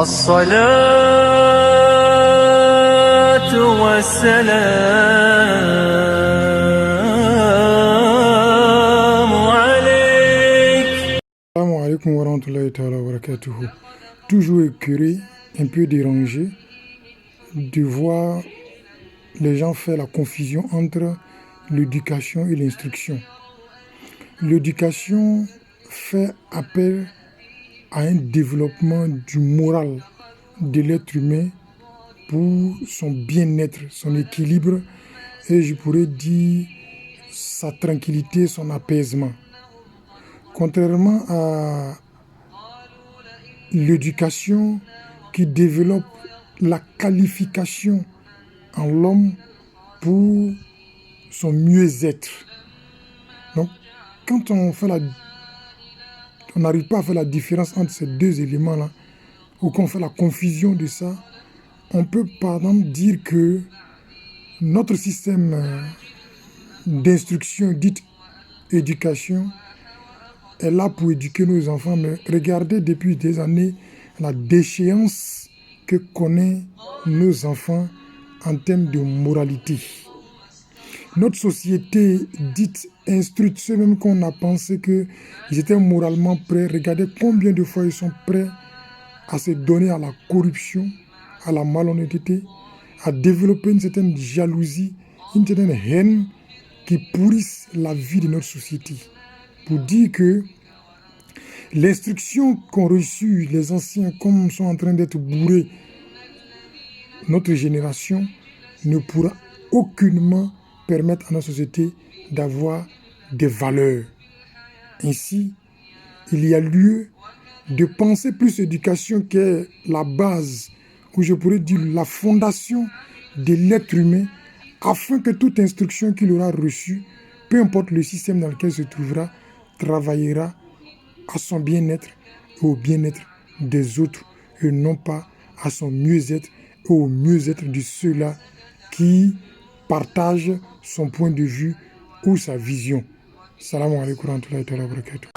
الصلاة والسلام عليك. Assalamu alaikum wa rahmatullahi ta'ala wa barakatuhu. Toujours écœuré, un peu dérangé de voir les gens faire la confusion entre l'éducation et l'instruction. L'éducation fait appel à un développement du moral de l'être humain pour son bien-être, son équilibre et je pourrais dire sa tranquillité, son apaisement. Contrairement à l'éducation qui développe la qualification en l'homme pour son mieux-être. Donc, quand on n'arrive pas à faire la différence entre ces deux éléments-là, ou qu'on fait la confusion de ça, on peut par exemple dire que notre système d'instruction, dite éducation, est là pour éduquer nos enfants, mais regardez depuis des années la déchéance que connaissent nos enfants en termes de moralité. Notre société dite instruite, ceux même qu'on a pensé qu'ils étaient moralement prêts, regardez combien de fois ils sont prêts à se donner à la corruption, à la malhonnêteté, à développer une certaine jalousie, une certaine haine qui pourrissent la vie de notre société. Pour dire que l'instruction qu'ont reçue les anciens, comme sont en train d'être bourrés, notre génération ne pourra aucunement permettre à notre société d'avoir des valeurs. Ainsi, il y a lieu de penser plus éducation qui est la base, ou je pourrais dire la fondation de l'être humain, afin que toute instruction qu'il aura reçue, peu importe le système dans lequel il se trouvera, travaillera à son bien-être et au bien-être des autres, et non pas à son mieux-être et au mieux-être de ceux-là qui partagent son point de vue ou sa vision. Salam alaikum wa rahmatullahi wa barakatuh.